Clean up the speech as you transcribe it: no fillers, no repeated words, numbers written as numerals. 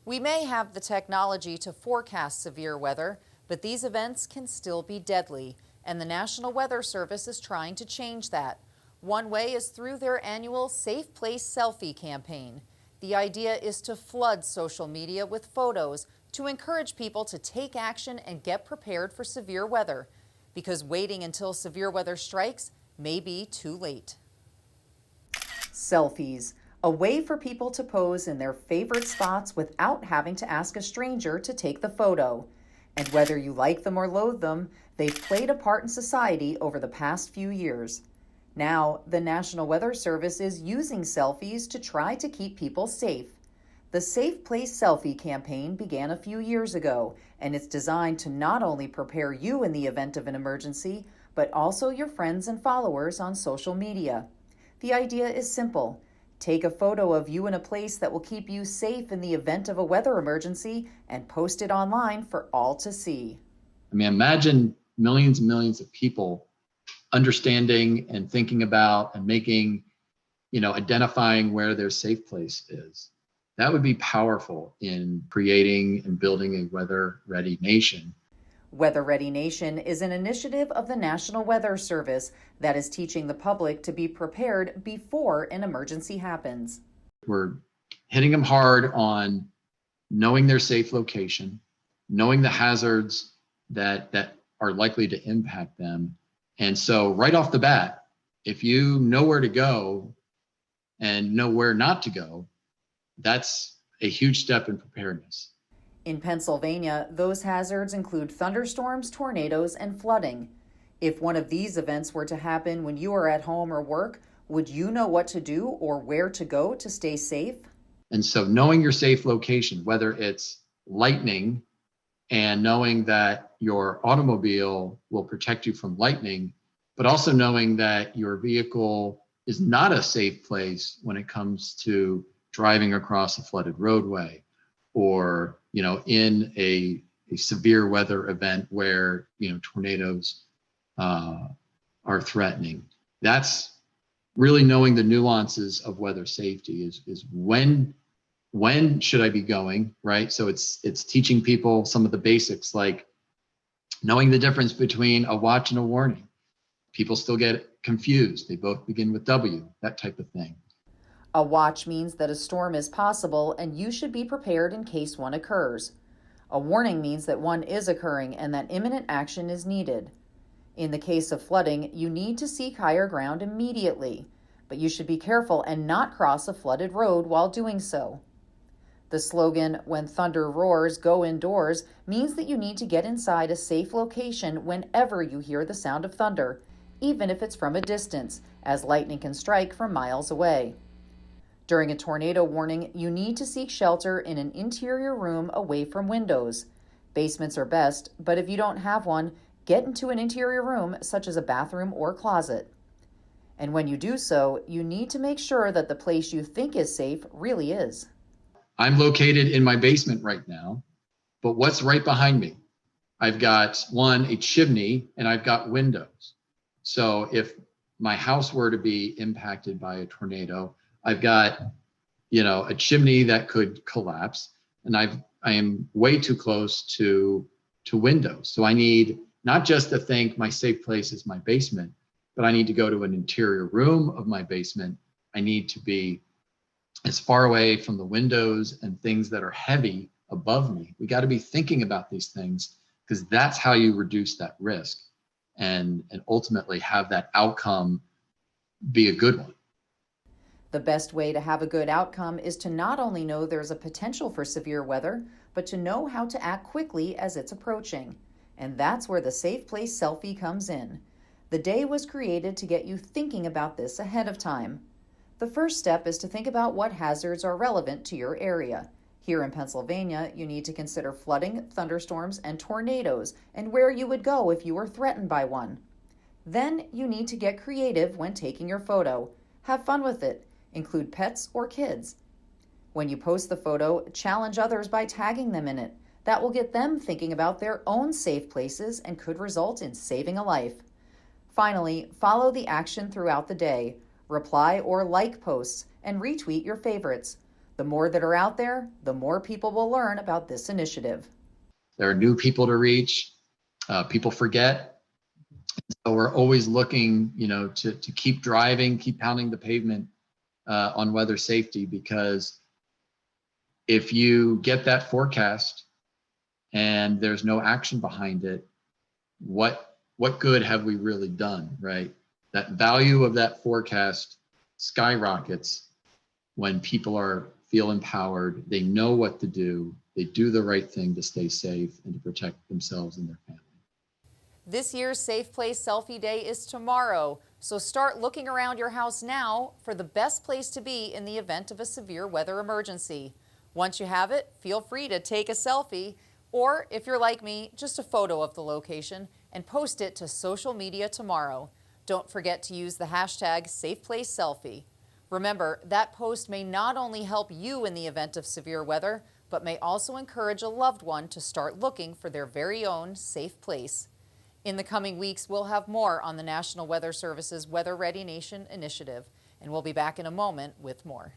We may have the technology to forecast severe weather, but these events can still be deadly, and the National Weather Service is trying to change that. One way is through their annual Safe Place Selfie campaign. The idea is to flood social media with photos to encourage people to take action and get prepared for severe weather, because waiting until severe weather strikes may be too late. Selfies, a way for people to pose in their favorite spots without having to ask a stranger to take the photo. And whether you like them or loathe them, they've played a part in society over the past few years. Now, the National Weather Service is using selfies to try to keep people safe. The Safe Place Selfie campaign began a few years ago, and it's designed to not only prepare you in the event of an emergency, but also your friends and followers on social media. The idea is simple. Take a photo of you in a place that will keep you safe in the event of a weather emergency and post it online for all to see. I mean, imagine millions and millions of people understanding and thinking about and making, identifying where their safe place is. That would be powerful in creating and building a weather-ready nation. Weather Ready Nation is an initiative of the National Weather Service that is teaching the public to be prepared before an emergency happens. We're hitting them hard on knowing their safe location, knowing the hazards that are likely to impact them. And so right off the bat, if you know where to go and know where not to go, that's a huge step in preparedness. In Pennsylvania, those hazards include thunderstorms, tornadoes, and flooding. If one of these events were to happen when you are at home or work, would you know what to do or where to go to stay safe? And so knowing your safe location, whether it's lightning and knowing that your automobile will protect you from lightning, but also knowing that your vehicle is not a safe place when it comes to driving across a flooded roadway, or in a severe weather event where tornadoes are threatening. That's really knowing the nuances of weather safety. Is when should I be going, right? So it's teaching people some of the basics, like knowing the difference between a watch and a warning. People still get confused. They both begin with W, that type of thing. A watch means that a storm is possible and you should be prepared in case one occurs. A warning means that one is occurring and that imminent action is needed. In the case of flooding, you need to seek higher ground immediately, but you should be careful and not cross a flooded road while doing so. The slogan, "When thunder roars, go indoors," means that you need to get inside a safe location whenever you hear the sound of thunder, even if it's from a distance, as lightning can strike from miles away. During a tornado warning, you need to seek shelter in an interior room away from windows. Basements are best, but if you don't have one, get into an interior room such as a bathroom or closet. And when you do so, you need to make sure that the place you think is safe really is. I'm located in my basement right now, but what's right behind me? I've got a chimney, and I've got windows. So if my house were to be impacted by a tornado, I've got, a chimney that could collapse, and I am way too close to windows. So I need not just to think my safe place is my basement, but I need to go to an interior room of my basement. I need to be as far away from the windows and things that are heavy above me. We got to be thinking about these things, because that's how you reduce that risk and ultimately have that outcome be a good one. The best way to have a good outcome is to not only know there's a potential for severe weather, but to know how to act quickly as it's approaching. And that's where the Safe Place Selfie comes in. The day was created to get you thinking about this ahead of time. The first step is to think about what hazards are relevant to your area. Here in Pennsylvania, you need to consider flooding, thunderstorms, and tornadoes, and where you would go if you were threatened by one. Then you need to get creative when taking your photo. Have fun with it. Include pets or kids. When you post the photo, challenge others by tagging them in it. That will get them thinking about their own safe places and could result in saving a life. Finally, follow the action throughout the day. Reply or like posts and retweet your favorites. The more that are out there, the more people will learn about this initiative. There are new people to reach. People forget. So we're always looking, to keep driving, keep pounding the pavement on weather safety, because if you get that forecast and there's no action behind it, what good have we really done, right? That value of that forecast skyrockets when people feel empowered, they know what to do, they do the right thing to stay safe and to protect themselves and their family. This year's Safe Place Selfie Day is tomorrow, so start looking around your house now for the best place to be in the event of a severe weather emergency. Once you have it, feel free to take a selfie, or if you're like me, just a photo of the location and post it to social media tomorrow. Don't forget to use the hashtag SafePlaceSelfie. Remember, that post may not only help you in the event of severe weather, but may also encourage a loved one to start looking for their very own safe place. In the coming weeks, we'll have more on the National Weather Service's Weather Ready Nation initiative, and we'll be back in a moment with more.